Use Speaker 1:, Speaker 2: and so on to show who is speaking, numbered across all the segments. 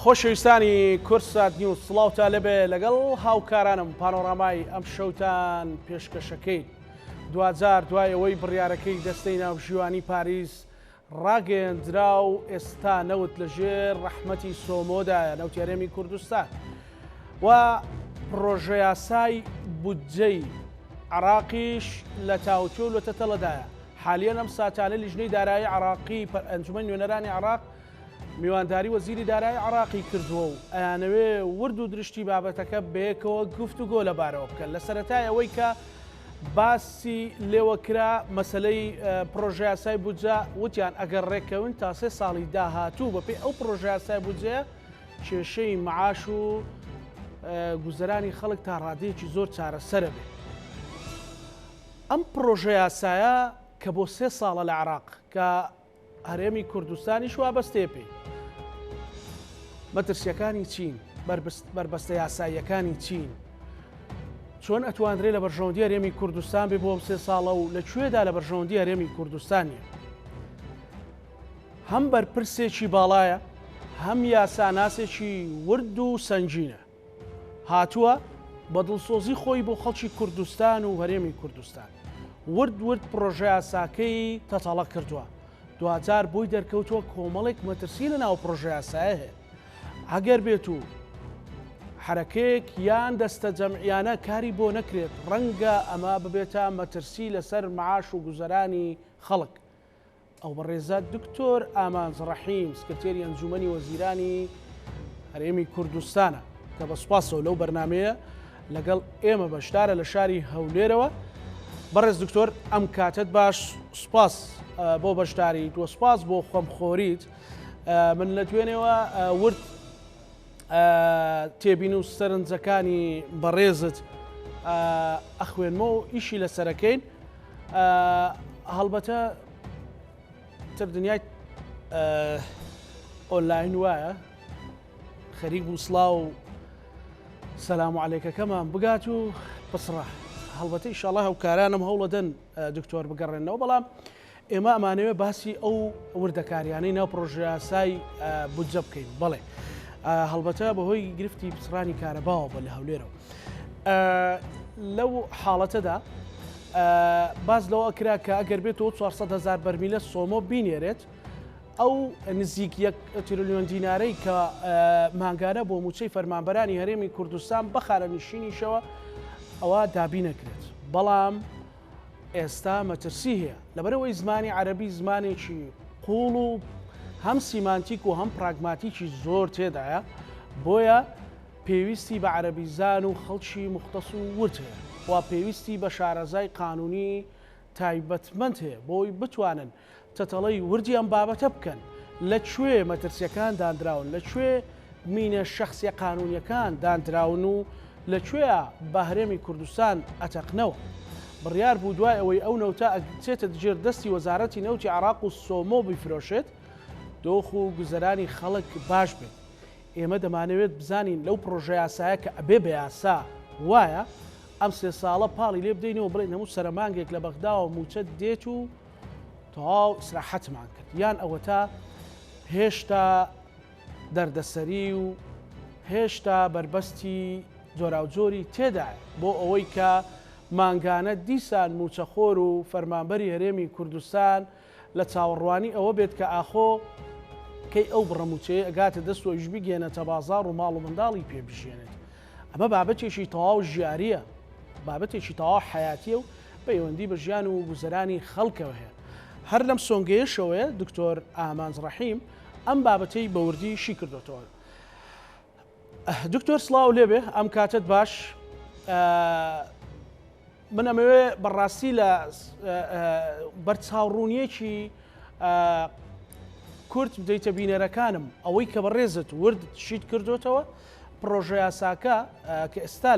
Speaker 1: خۆشەویستانی کورسات نیوز سڵاوتان لەبێ لەگەڵ هاوکارانم پانۆڕامای ئەم شەوتان پێشکەشەکەین. دوجار دوای ئەوەی بڕیارەکەی دەستەی ناوژیوانی پاریس ڕاگەیەندرا و ئێستا نەوت لەژێر ڕەحمەتی سۆمۆدایە نەوتی هەرێمی کوردستان و پرۆژە یاسای بودجەی عراقیش لە تاوتۆ و لەتەتەڵەدایە. حالیان ئەم ساتانە لیژنەی دارایی عراقی ئەنجومەن نوێنەرانی عراق میوانداری وەزیری دارایی عراقی کردووە و ئەیانەوێ ورد و درشتی بابەتەکە بەیەکەوە گفتوگۆ لەبارەوە بکەن. لە سەرەتای ئەوەی کە باسی لێوەکرا مەسلەی پرۆژە یاسای بودجە وتیان ئەگەر ڕێکەون تا 3 ساڵی داهاتوو بەپێی ئەو پرۆژە یاسای بودجەیە کێشەی معاش و گوزەرانی خەڵک تا ڕادەیەکی زۆر چارەسەرە بێ. ئەم پرۆژە یاسایە کە بۆ 3 ساڵە لە عراق کە هەرێمی کوردستانیش وابەستێ پێی مەترسیەکانی چین بربەستە یاساییەکانی چین چۆن ئەتوانرێ لە بەرژەوەندی هەرێمی کوردستان بێ بۆ ئەم 3 ساڵە و لەکوێدا لە بەرژەوەندی هەرێمی کوردستانیە. هەم بەرپرسێکی باڵایە هەم یاساناسێکی ورد و سنجینە هاتووە بە دڵسۆزی خۆی بۆ خەڵکی کوردستان و هەرێمی کوردستان. ورد پرۆژە یاساکەی تەتەڵە کردووە. دوجار بۆی دەرکەوتووە کۆمەڵێک مەترسی لە ناو پرۆژە یاسایە هەیە. ئەگەر بێت و حرەکەیەک یان دەستە جەمعیانە کاری بۆ نەکرێت ڕەنگە ئەمە ببێتە مەترسی لەسەر معاش و گوزەرانی خەڵک. ئەو بەڕێزە دکتۆر ئامانز ڕەحیم سکرتێری ئەنجومەنی وەزیرانی هەرێمی کوردستانە کە بە سوپاسەوە لەو بەرنامەیە لەگەڵ ئێمە بەشدارە لە شاری هەولێرەوە. بەڕێز دکتۆر ئەم کاتت باش سوپاس بۆ بەشداری تۆ سوپاس بۆ خۆمخۆریت. من لە دوێنێەوە ورد تێبین و سەرنجەکانی بەڕێزت ئەخوێنمە و ئیشی لەسەرەکەین. هەڵبەتە تر دنیای ئۆنلاین وایە خەریک بوو سڵاو و سەلام عەلەیکەکەمان بگات و بسڕە. هەڵبەتە ئیشاڵڵا هاوکارانم هەوڵە دەن دکتۆر بگەڕێنەوە، بەڵام ئێمە ئەمانەوێ باسی ئەو وردەکاریانەی ناو پرۆژە یاسای بودجە بکەین. بەڵێ هەڵبەتە بەهۆی گرفتی پسڕانی کارەباوە بە لە هەولێرەوە. لەو حاڵەتەدا باز لەوە کرا کە ئەگەر بێتەوە 400,000 بەرمیلە سۆمۆ بینێرێت ئەو نزیک 1 تریلیۆن دینارەی کە مانگانە بۆ موچەی فەرمانبەرانی هەرێمی کوردستان بەخارە نشینیشەوە ئەوە دابی نەکرێت. بەڵام ئێستا مەترسی هەیە لەبەرەوەی زمانی عەرەبی زمانێکی قوڵ و هەم سیمانتیک و هەم پراگماتیکی زۆر تێدایە، بۆیە پێویستی بە عەرەبیزان و خەڵکی مختص و ورد هەیە و پێویستی بە شارەزای قانونی تایبەتمەند هەیە بۆی بتوانن تەتەڵەی وردی ئەم بابەتە بکەن. لەکوێ مەترسیەکان دانراون، لەکوێ مینە شەخصیە قانونیەکان دانراون و لەکوێیە بە هەرێمی کوردستان ئەتەقنەوە. بڕیار بوو دوای ئەوەی ئەو نەوتە ئەچێتە دژێر دەستی وەزارەتی نەوتی عراق و سۆمۆ بیفرۆشێت دۆخ و گوزەرانی خەڵک باش بێت. ئێمە دەمانەوێت بزانین لەو پرۆژە یاسایە کە ئەبێ بە یاسا وایە ئەم 3 ساڵە پاڵی لێ بدەینەوە بڵێن هەموو سەرمانگێک لە بەغداوە موچە دێت و تەواو ئیسراحەتمان کرد، یان ئەوە تا هێشتا دەردەسەری و هێشتا بربەستی جۆراوجۆری تێدایە بۆ ئەوەی کە مانگانە دیسان موچەخۆر و فەرمانبەری هەرێمی کوردستان لە چاوەڕوانی ئەوە بێت کە ئاخۆ کەی ئەو بڕەموچەیە ئەگاتە دەست و ئەویش بگێنێتە بازاڕ و ماڵ و منداڵی پێبژێنێت. ئەمە بابەتێکی تەواو ژیاریە، بابەتێکی تەواو حیاتیە و پەیوەندی بە ژیان و گوزەرانی خەڵکەوە هەیە. هەر لەم سۆنگەیەشەوەیە دکتۆر ئامانز ڕەحیم ئەم بابەتەی بەوردی شی کردوتەوە. دکتۆر سڵاو لێبێ ئەم کاتت باش. من ئەمەوێ بەڕاستی لە بەرچاوڕوونیەکی کورت بدەیتە بینەرەکانم ئەوەی کە بەڕێزت ورد شیت کردوتەوە پرۆژە یاساکە کە ئێستا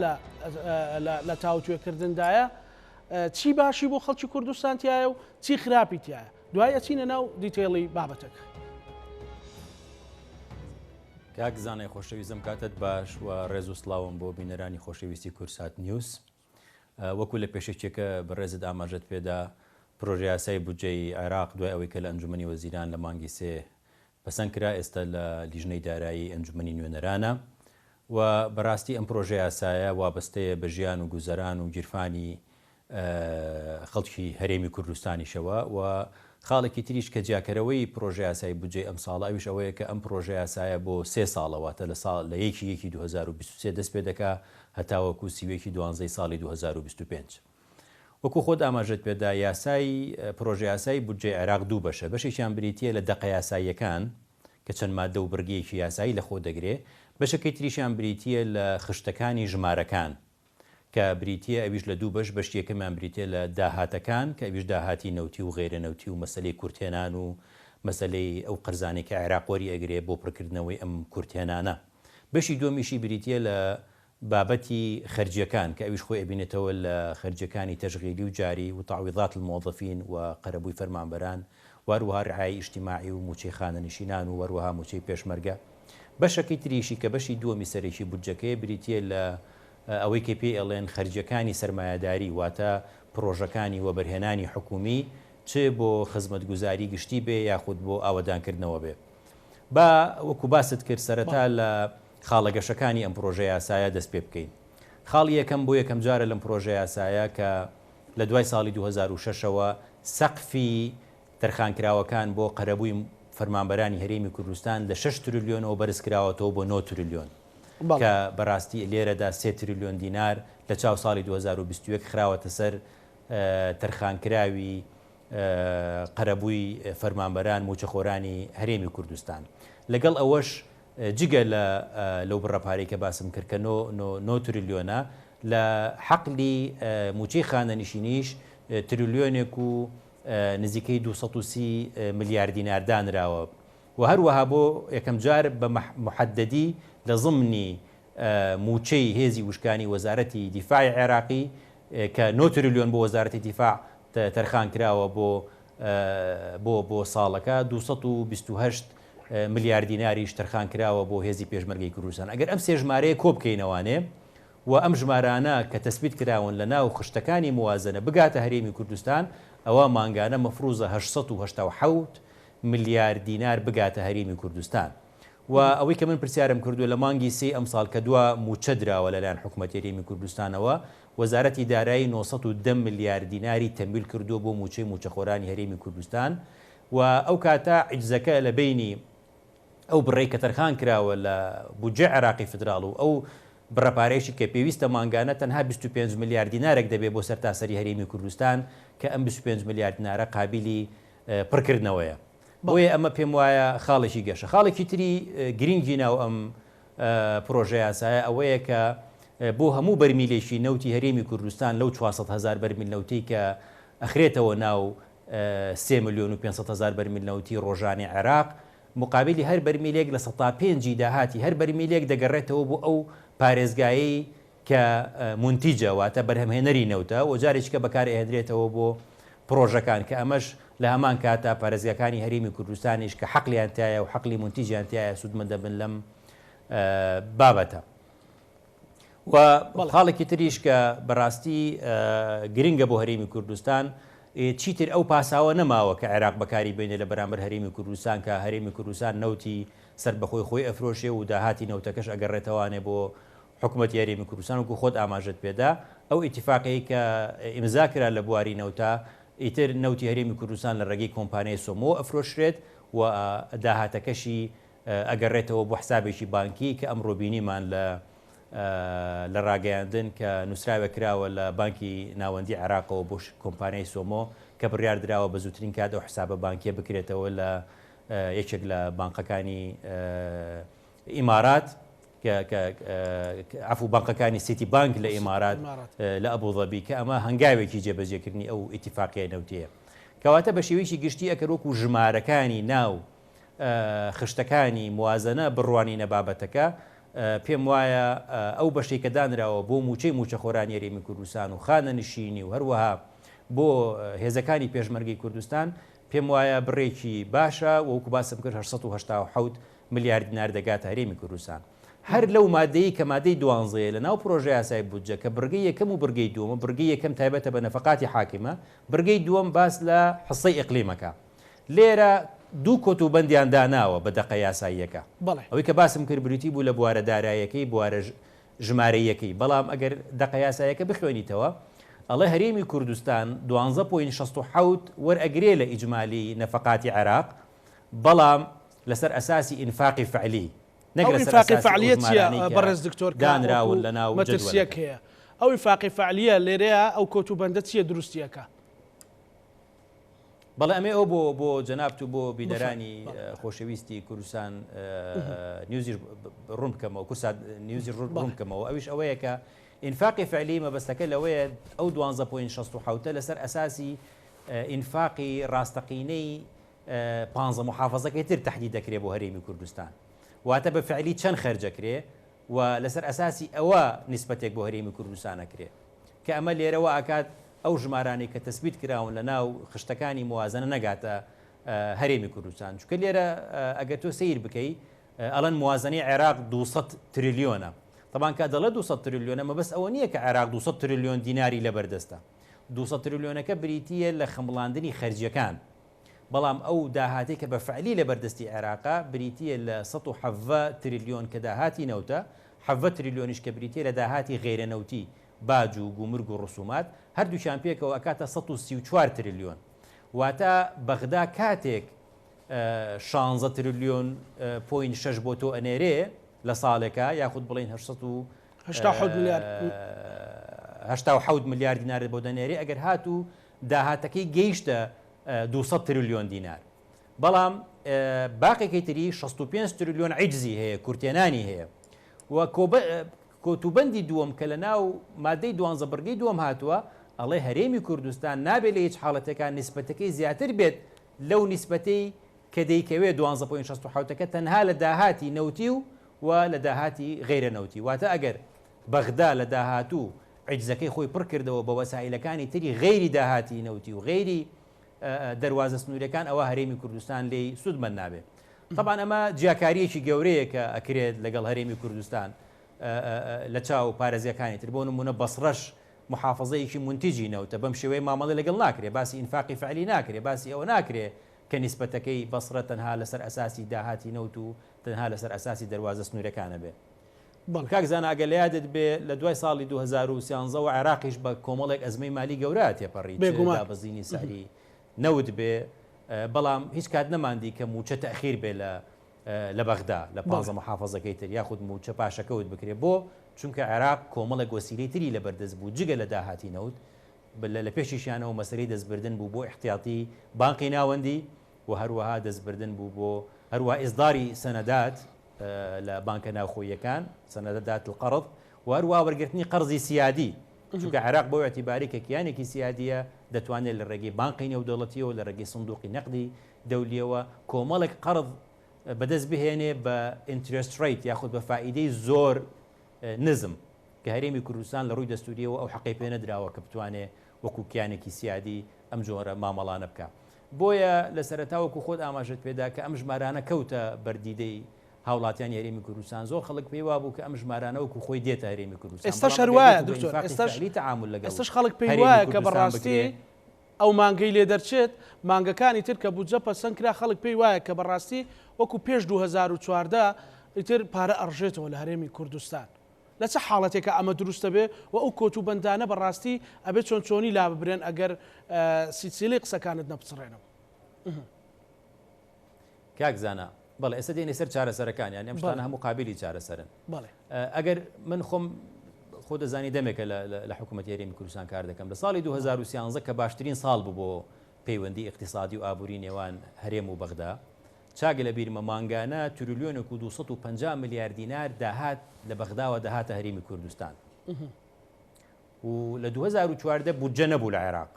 Speaker 1: لە تاوتوێکردندایە چی باشی بۆ خەڵکی کوردستان تایە و چی خراپی تایە، دوای ئەچینە ناو دیتێڵی بابەتەکە.
Speaker 2: کاک زانای خۆشەویستم کاتت باش و ڕێز و سڵاوم بۆ بینەرانی خۆشەویستی کورسات نیوز. وەکو لە پێشێکێکە بەڕێزت ئاماژەت پێدا پرۆژە یاسای بودجەی عێراق دوای ئەوەی کە لە ئەنجومەنی وەزیران لە مانگی 3 پەسەندکرا ئێستا لە لیژنەی دارایی ئەنجومەنی نوێنەرانە و بەڕاستی ئەم پرۆژه یاسایە وابەستەیە بە ژیان و گوزەران و گیرفانی خەڵکی هەرێمی کوردستانیشەوە و خاڵێکی تریش کە جیاکەرەوەی پرۆژه یاسایی بودجێ ئەم ساڵە ئەویش ئەوەیە کە ئەم پرۆژه یاسایە بۆ 3 ساڵەواتە لە یەکی 2023 دەست پێ دەکا هەتاوەکو سیوێکی 12 ساڵی 2025. وەکو خۆت ئاماژەت پێدا یاسایی پرۆژه یاسایی بودجێ عێراق دوو بەشە، بەشێکیان بریتیە لە دەقە یاساییەکان کە چەند مادە و بڕگەیەکی یاسایی لە خۆ دەگرێ، بەشەکەی تریشیان بریتیە لە خشتەکانی ژمارەکان کە بریتیە ئەویش لە دوو بەش یەکەمان بریتیە لە داهاتەکان کە ئەویش داهاتی نەوتی و غێرە نەوتی و مەسەلەی کورتێنان و مەسەلەی ئەو قەرزانەی کە عێراق وەری ئەگرێ بۆ پڕکردنەوەی ئەم کورتێنانە. بەشی دووەمیشی بریتیە لە بابەتی خەرجیەکان کە ئەویش خۆی ئەبینێتەوە لە خەرجەکانی تەشغیلی و جاری و تعویضات الموظفین و قەرەبووی فەرمانبەران، وەروەها ڕعایی ئیجتیماعی و موچەی خانەنشینان و وەروەها موچەی پێشمەرگە. بەشەکەی تریشی کە بەشی دووەمی سەرێکی بودجەکەی بریتیە لە ئەوەی کە پێی ئەڵێن خەرجەکانی سەرمایەداری واتە پرۆژەکانی وەبەرهێنانی حکومی چ بۆ خزمەتگوزاری گشتی بێ یاخود بۆ ئاوەدانکردنەوە بێ. با وەکو باست کرد سەرەتا لە خاڵەگەشەکانی ئەم پرۆژە یاسایە دەست پێ بکەین. خاڵی یەکەم بۆ یەکەم جارە لەم پرۆژە یاسایە کە لە دوای ساڵی 2006ەوە سەقفی تەرخانکراوەکان بۆ قەرەبووی فەرمانبەرانی هەرێمی کوردستان لە 6 تریلیۆنەوە بەرزکراوەتەوە بۆ 9 تریلیۆن کە بەڕاستی لێرەدا 3 تریلیۆن دینار لە چاو ساڵی 2021 خراوەتە سەر تەرخانکراوی قەرەبووی فەرمانبەران موچەخۆرانی هەرێمی کوردستان. لەگەڵ ئەوەش جگە لەو بڕەپارەی کە باسم کرد کە 9 تریلیۆنە لە حەقلی موچەی خانەنشینیش تریلیۆنێک و نزیکەی 230 ملیار دینار دانراوە و هەروەها بۆ یەکەم جار بە محەددی لە ضمنی موچەی هێزی وشکانی وەزارەتی دیفاعی عێراقی کە 9 تریلیۆن بۆ وەزارەتی دیفاع تەرخان کراوە بۆ ساڵەکە 228 ملیار دیناریش تەرخان کراوە بۆ هێزی پێشمەرگەی کوردستان. ئەگەر ئەم سێ ژمارەیە کۆ بکەینەوانێ و ئەم ژمارانە کە تەسبیت کراون لە ناو خشتەکانی موازنە بگاتە هەرێمی کوردستان، ئەوە مانگانە مەفروزە 887 ملیار دینار بگاتە هەرێمی کوردستان. و ئەوەی کە من پرسیارم کردو لە مانگی سێ ئەم ساڵ کە دووە موچە دراوە لەلایەن حکوومەتی هەرێمی کوردستانەوە، وەزارەتی دارایی 910 ملیار دیناری تەمویل کردووە بۆ موچەی موچەخۆرانی هەرێمی کوردستان و ئەو کاتە عیجزەکە لە بینی ئەو بڕێی کە تەرخان کراوە لە بودجێ عێراقی فدراڵ و ئەو بڕەپارێکی کە پێویستە مانگانە تەنها 25 ملیار دینارێک دەبێت بۆ سەرتاسەری هەرێمی کوردستان کە ئەم 25 ملیار دینارە قابلی پڕکردنەوەیە. بۆیە ئەمە پێم وایە خاڵێکی گەشە. خاڵێکی تری گرنگی ناو ئەم پرۆژە یاسایە ئەوەیە کە بۆ هەموو بەرمیلێکی نەوتی هەرێمی کوردستان لەو 400,000 بەرمیل نەوتی کە ئەخرێتەوە ناو 3 ملیۆن و 500,000 بەرمیل نەوتی ڕۆژانی عێراق، مقابلی هەر بەرمیلێک لە 105 داهاتی هەر بەرمیلێک دەگەڕێتەوە بۆ ئەو پارێزگایی کە مونتیجە واتە بەرهەمهێنەری نەوتە و جارێککە بەکارهێنرێتەوە بۆ پرۆژەکان کە ئەمەش لە هەمان کاتە پارێزگاکانی هەرێمی کوردستانیش کە حەقلیان تایە و حەقلی مونتیجیان تایە سوودمەندە بن لەم بابەتە. و خاڵێکی تریش کە بەڕاستی گرنگە بۆ هەرێمی کوردستان چیتر ئەو پاساوە نەماوە کە عێراق بەکاری بینێ لە بەرامبەر هەرێمی کوردستان کە هەرێمی کوردستان نەوتی سەر بەخۆی خۆی ئەفرۆشێ و داهاتی نەوتەکەش ئەگەڕێتەوانێ بۆ حکوومەتی هەرێمی کوردستان وکو خۆت ئاماژەت پێدا ئەو ئیتیفاقی کە ئیمزا کرا لە بواری نەوتە ئیتر نەوتی هەرێمی کوردستان لە ڕێگەی کۆمپانیای سۆمۆ ئەفرۆشرێت و داهاتەکەشی ئەگەڕێتەوە بۆ حسابێکی بانکی کە ئەمڕۆ بینیمان لە ڕاگەیاندن کە نووسراوە کراوە لە بانکی ناوەندی عێراقەوە بۆ کۆمپانیای سۆمۆ کە بڕیار درراوە بە زووترین کات و حسابە بانکیە بکرێتەوە لە یەکێک لە بانقەکانی ئیمارات عفو بانقەکانی سیتی بانک لە ئیمارات لە ئەبوظەبی کە ئەمە هەنگاوێکی جێبەجێکردنی ئەو ئیتیفاقیە نەوتەیە کەواتە بە شێوەیەکی گشتی ئەکەروەکو ژمارەکانی ناو خشتەکانی موازنە بڕوانی نەبابەتەکە پێم وایە ئەو بەشەی کە دانراوە بۆ موچەی موچەخۆرانی هەرێمی کوردستان و خانەنشینی و هەروەها بۆ هێزەکانی پێشمەرگەی کوردستان پێم وایە بڕێکی باشە وەکو باسم کرد 887 ملیار دینار دەگاتە هەرێمی کوردستان. هەر لەو مادەی کە مادەی 12 لە ناو پرۆژە یاسای بودجە کە بڕگەی یەکەم و بڕگەی دووەمە بڕگەی یەکەم تایبەتە بە نەفەقاتی حاکمە، بڕگەی دووەم باس لە حسەی ئیقلیمەکە. لێرە دوو کۆتوبەندیان داناوە بە دەقە یاساییەکە ئەوەی کە باسم کرد بریتی بوو لە بوارە داراییەکەی بوارە ژمارەیەکەی بەڵام ئەگەر دەقە یاساییەکە بخوێنیتەوە ئەڵێ هەرێمی کوردستان 12.67 وەرئەگرێ لە ئیجمالی نەفەقاتی عێراق بەڵام لەسەر ئەساسی ئینفاقی فعلی
Speaker 1: نەک لەسەر ئەساسی فعلیەت بەڕێز دکتۆر
Speaker 2: دانراون لەناو
Speaker 1: مەترسیەک هەیە ئەو ئینفاقی فعلیە لێرەیە ئەو کۆتوبەندە چییە دروستیەکە
Speaker 2: بەڵێ ئەمێ ئەو بۆ جەنابت و بۆ بینەرانی خۆشەویستی کوردستان نیوزی ڕوون بکەمەوە کورسات نیوزی ڕوون بکەمەوە ئەویش ئەوەیە کە ئینفاقی فعلی مەبەستەکە لەوەیە ئەو 12.67 لەسەر ئەساسی ئینفاقی ڕاستەقینەی 15 محافظەکەی تر تهدید دەکرێت بۆ هەرێمی کوردستان واتە بە فعلی چەند خەرجەکرێ و لەسەر ئەساسی ئەوە نیسبەتێک بۆ هەرێمی کوردستانەکرێ کە ئەمە لێرەوە ئاکات ئەو ژمارانی کە تەسبیت کراون لە ناو خشتەکانی موازنە نەگاتە هەرێمی کوردستان چونکە لێرە ئەگەر تۆ سیر بکەیت ئەڵەن موازنەی عێراق 200 تریلیۆنە طبعا کە دەڵێ 200 تریلیۆنە مەبەست ئەوە نییە کە عێراق 200 تریلیۆن دیناری لەبەردەستە 200 تریلیۆنەکە بریتیە لە خەمڵاندنی خەرجیەکان بەڵام ئەو داهاتی کە بە فعلی لەبەردەستی عێراقا بریتیە لە 170 تریلیۆن کە داهاتی نەوتە 70 تریلیۆنیش کە بریتیە لە داهاتی غیرە نەوتی باج و گومرگ و ڕسومات هەردووشیان پێکەوە ئەکاتە 134 تریلیۆن واتە بەغدا کاتێک 16 تریلیۆن پوین 6 بۆ تۆ ئەنێرێ لە ساڵێکە یاخود بڵین 8 ملیار دینار بۆ دەنێرێ ئەگەر هاتوو داهاتەکەی گەیشتە 200 تریلیۆن دینار بەڵام باقیەکەی تری 65 تریلیۆن عیجزی هەیە کورتێنانی هەیە و کۆتوبەندی دووەم کە لە ناو مادەی 12 بڕگەی دووەم هاتووە ئەڵێ هەرێمی کوردستان نابێت لە هیچ حاڵەتەکان نیسبەتەکەی زیاتر بێت لەو نیسبەتەی کە دەیکەوێت 12.67 تەنها لە داهاتی نەوتی و لە داهاتی غیرە نەوتی واتە ئەگەر بەغدا لە داهاتوو عیجزەکەی خۆی پڕ کردەوە بە وەسایلەکانی تری غیری داهاتی نەوتی و غیری دەواازە سنوورەکان ئەوە هەرێمی کوردستان لێی سوودمەند نابێت طبعا ئەمە جیاکاریەکی گەورەیە کە ئەکرێت لەگەڵ هەرێمی کوردستان لە چاو پارێزیەکانی تر بۆ نمونە بەسڕەش محافظەیەکی منتیجی نەوتە بەم شێوەیە مامەڵی لەگەڵ ناکرێت باسی ئینفاقی فعلی ناکرێت باسی ئەوە ناکرێت کە نیسبەتەکەی بەسڕە تەنها لەسەر ئەساسی داهاتی نەوت و تەنها لەسەر ئەساسی دەواازە سنوورەکانە بێت کاک زانە ئەگە لە یادت بێ لە دوای ساڵی 2013 و عێراقیش بە کۆمەڵێک ئەزمەی مالی گەورە تێپەڕی دابەزینی سەری نەوت بێ بەڵام هیچ کات نەماندی کە موچە تەخیر بێ لە بەغدا لە 15 محافظەکەی تر یاخود موچە پاشەکەوت بکرێت بۆ چونکە عێراق کۆمەڵێک وەسیلەی تری لەبەردەست بوو جگە لە داهاتی نەوت لە پێشیشیانەوە مەسەرەی دەستبردن بوو بۆ احتیاطی بانقی ناوەندی و هەروەها دەستبردن بوو بۆ هەروە ئیزداری سەنەدات لە بانکە ناوخۆیەکان سەنەدات القەرض و هەروە وەرگرتنی قەرزی سیادی چونکە عێراق بۆ اعتیباری کە کیانێکی سیادیە دەتوانێت لە ڕێگەی بانقی نێودەوڵەتیەوە لە ڕێگەی سندوقی نەقدی دەولیەوە کۆمەڵێک قەرض بەدەست بهێنێ بە ئینترست ڕیت یاخود بە فائیدەی زۆر نزم کە هەرێمی کوردستان لە ڕووی دەستوریەوە ئەو حەقی پێ نەدراوە کە بتوانێت وەکو کیانێکی سیادی ئەم جۆرە مامەڵانە بکە بۆیە لە سەرەتاوەکو خۆت ئاماژت پێدا کە ئەم ژمارانە کەوتە بەردیدەی هاوڵاتیان هەرێمی کوردستان زۆر خەڵک پێی وابوو کە ئەم ژمارانەوەکو خۆی دێتە هەرێمی کوردستان
Speaker 1: ئێستا شەروایە دکتۆر ئێستاش خەڵک پێی وایە کە بەڕاستی ئەو مانگەی لێ دەرچێت مانگەکانی تر کە بودجە پەسەند کرا خەڵک پێی وایە کە بەڕاستی وەکو پێش 2014 ئیتر پارە ئەڕژێتەوە لە هەرێمی کوردستان لە چه حاڵەتێکە ئەمە دروستە بێ و ئەو کۆتوبەندانە بەڕاستی ئەبێ چۆن چۆنی لا ببرێن ئەگەر سیسیلی قسەکانت نەبچڕێنەوە
Speaker 2: کاک زانە بەڵێ ئێستا دێنێ سەر چارەسەرەکانیان ئەم شتانە هەموو قابلی چارەسەرن ئەگەر من خۆم خۆ دەزانی دەمێکە لە حکوومەتی هەرێمی کوردستان کار دەکەم لە ساڵی 2013 کە باشترین ساڵ بوو بۆ پەیوەندی اقتصادی و ئابووری نێوان هەرێم و بەغدا چاگە لە بیرمە مانگانە تریلیۆنێک و 250 ملیار دینار داهات لە بەغداوە داهاتە هەرێمی کوردستان و لە 2014 بودجە نەبوو لە عێراق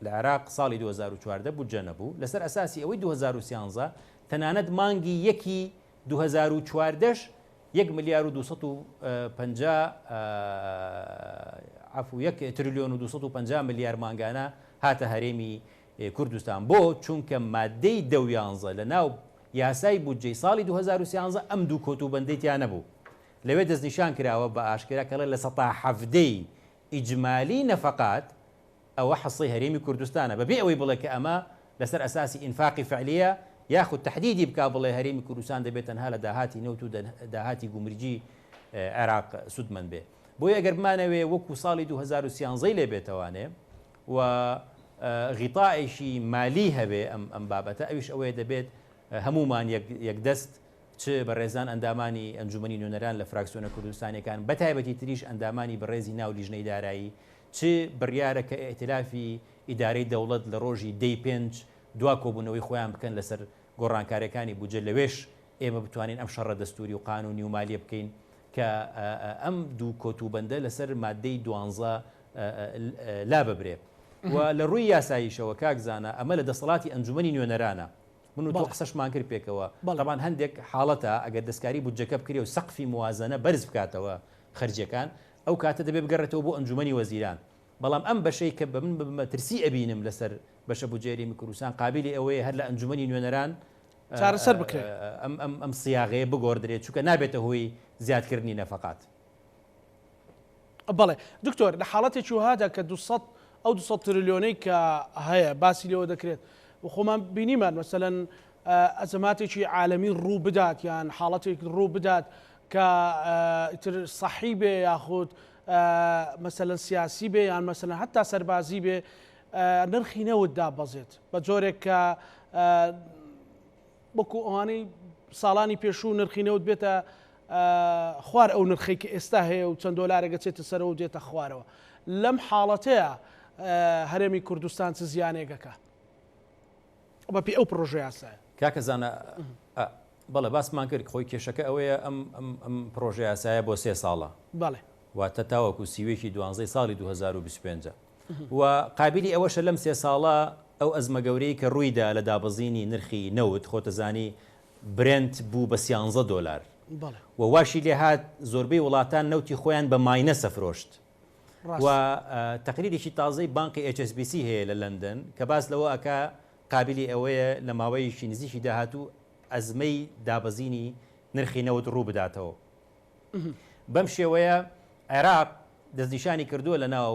Speaker 2: لە عێراق ساڵی 2014 بودجە نەبوو لەسەر ئەساسی ئەوەی 2013 تەنانەت مانگی یەکی 2014 1 ملیار و 250 عفو 1 تریلیۆن و 250 ملیار مانگانە هاتە هەرێمی کوردستان بۆ چونکە مادەی 11 لە ناو یاسای بودجەی ساڵی 2013 ئەم دوو کۆتوبەندەیان نەبوو لەوێ دەستنیشان کراوە بە ئاشکرا کەڵێ لە 17 ئیجمالی نەفەقات ئەوە حەسڵی هەرێمی کوردستانە بەبێ ئەوەی بڵێ کە ئەمە لەسەر ئەساسی ئینفاقی فعلیە یاخود تحدیدی بک بڵێ هەرێمی کوردستان دەبێت تەنها لە داهاتی نەوت و داهاتی گومرجی عێراق سودمەند بێ. بۆیە ئەگەر بمانەوێ وەکو ساڵی 2013 لێ بێتەوانێ و غیتائێکی مالی هەبێ ئەم بابەتە، ئەویش ئەوەیە دەبێت هەمومان یەکدەست چ بە ڕێزان ئەندامانی ئەنجومەنی نوێنەران لە فراکسیۆنە کوردستانیەکان بە تایبەتی تریش ئەندامانی بەڕێزی ناو لیژنەی دارایی چ بڕیارە کە ئێتلافی ئیدارەی دەوڵەت لە ڕۆژی دەی پێنج دوا کۆبوونەوەی خۆیان بکەن لەسەر گۆڕانکاریەکانی بودجە لەوێش ئێمە بتوانین ئەم شەڕە دەستوری و قانونی و مالیە بکەین کە ئەم دوو کۆتوبەندە لەسەر مادەی 12 لا ببرێ. و لە ڕووی یاساییشەوە کاکزانە ئەمە لە دەسەڵاتی ئەنجومەنی نوێنەرانە من و تۆ قسەشمان کرد پێکەوە طبعاً هەندێک حاڵەتە ئەگەر دەستکاری بودجەکە بکرێ و سەقفی موازنە بەرز بکاتەوە خەرجیەکان ئەو کاتە دەبێت بگەڕێتەوە بۆ ئەنجومەنی وەزیران. بەڵام ئەم بەشەی کە بە من بمەترسی ئەبینم لەسەر بەشە بودجەی کوردستان قابلی ئەوەیە هەر لە ئەنجومەنی نوێنەران
Speaker 1: چارەسەر بکرێت
Speaker 2: ئەم سیاغەیە بگۆڕدرێت چونکە نابێتە هۆی زیادکردنی نەفەقات.
Speaker 1: بەڵێ دکتۆر لە حاڵەتێکی وهادا کە 200 تریلیۆنەی کە هەیە باسی لەوە دەکرێت و خۆمان بینیمان مەسەلەن ئەزەماتێکی عالەمی ڕوو بدات یان حاڵەتێک ڕوو بدات کە ئیتر سەحی بێ یاخود مەسەلەن سیاسی بێ یان مەسەلەن هەتا سەربازی بێ نرخی نەوت دابەزێت بە جۆرێک کە وەکو ئەوانەی ساڵانی پێشوو نرخی نەوت بێتە خوار ئەو نرخی کە ئێستا هەیە و چەند دۆلارێک چێتە سەرەوە و دێتە خوارەوە. لەم حاڵەتەیە هەرێمی کوردستان چ زیانێکەکە بەپی ئەو پرۆژە یاسایە؟
Speaker 2: کاکەزانە بەڵێ باسمان کرد خۆی کێشەکە ئەوەیە ئەم پرۆژە یاسایە بۆ 3 ساڵە
Speaker 1: بەڵێ
Speaker 2: واتە تاوەکو سیوێکی 12 ساڵی 2025 و قابلی ئەوەشە لەم 3 ساڵە ئەو ئەزمە گەورەی کە ڕوویدا لە دابەزینی نرخی نەوت خۆتەزانی برنت بوو بە 13 دلار و واشی لێ هات زۆربەی وڵاتان نەوتی خۆیان بە ماینە سەفرۆشت و تقریریشی تازەی بانقی HSBC هەیە لە لەندەن کە باس لەوە ئەکا قابلی ئەوەیە لە ماوەیەکی نزیکی داهاتوو ئەزمەی دابەزینی نرخی نەوت ڕوو بداتەوە. بەم شێوەیە عێراق دەستنیشانی کردووە لە ناو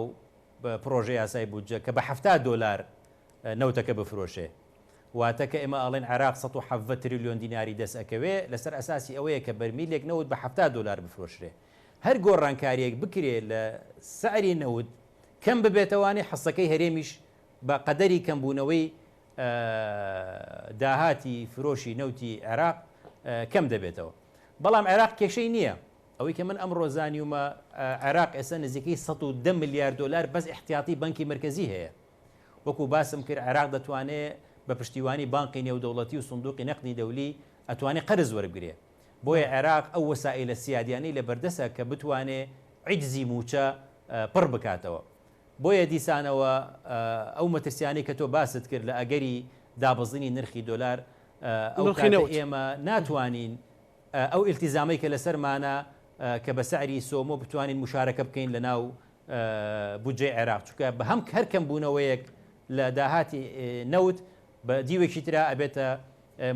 Speaker 2: پرۆژە یاسای بودجە کە بە 70 دلار نەوتەکە بفرۆشێ واتە کە ئێمە ئەڵێن عێراق 170 تریلیۆن دیناری دەست ئەکەوێ لەسەر ئەساسی ئەوەیە کە بەرمیلێک نەوت بە 70 دلار بفرۆشرێ. هەر گۆڕانکاریەک بکرێت لە سعری نەوت کەم ببێتەوانێ حەسەکەی هەرێمیش بە قەدەری کەمبوونەوەی داهاتی فرۆشی نەوتی عێراق کەم دەبێتەوە. بەڵام عێراق کێشەی نییە ئەوەی کە من ئەمڕۆ زانیومە عێراق ئێستا نزیکەی 110 میلیارد دلار بەس احتیاطی بانکی مرکزی هەیە. وەکو باسم کرد عێراق دەتوانێت بە پشتیوانی بانقی نێودەوڵەتی و سندوقی نەقدی دەولی ئەتوانێت قەرز وەربگرێ. بۆیە عێراق ئەو وەسائلە سیادیانەی لە بەردەسە کە بتوانێت عیجزی موچە پڕ بکاتەوە. بۆیە دیسانەوە ئەو مەترسیانەی کە تۆ باست کرد لە ئەگەری دابەزینی نرخی دۆلار ئەو ئێمە ناتوانین ئەو ئیلتیزامی کە لەسەرمانە کە بە سعری سۆمۆ بتوانین مشارەکە بکەین لە ناو بودجەی عێراق چونکە بە هەم هەرکەم بوونەوەیەک لە داهاتی نەوت بە دیوێکی ترا ئەبێتە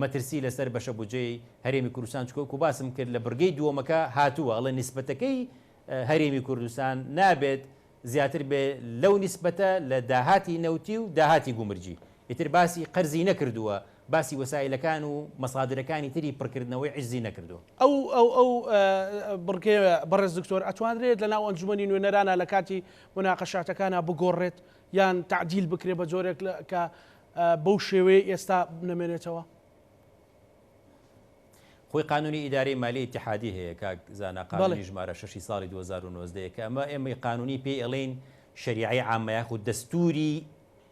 Speaker 2: مەترسی لەسەر بەشە بودجەی هەرێمی کوردستان چکۆ باسم کرد لە بڕگەی دووەمەکە هاتووە ئەڵێ نیسبەتەکەی هەرێمی کوردستان نابێت زیاتر بێ لەو نیسبەتە لە داهاتی نەوتی و داهاتی گومرجی. ئیتر باسی قەرزی نەکردووە باسی وەسایلەکان و مەسادرەکانی تری پڕکردنەوەی عیزی نەکردو.
Speaker 1: ئەو بڕگێ بەڕێز دکتۆر ئەتوانرێت لە ناو ئەنجومەنی نوێنەرانە لە کاتی مناقەشاتەکانە بگۆڕێت یان تعدیل بکرێ بە جۆرێک کە بەو شێوەیە ئێستا بنەمێنێتەوە؟
Speaker 2: خۆی قانونی ئیدارەی مالی ئیتیحادی هەیە کاک زانا قانونی ژمارە 6 ساڵی 2019 کە ئەمە ئێمەی قانونی پێی ئەڵێن شەریعەی عامە یاخود دەستوری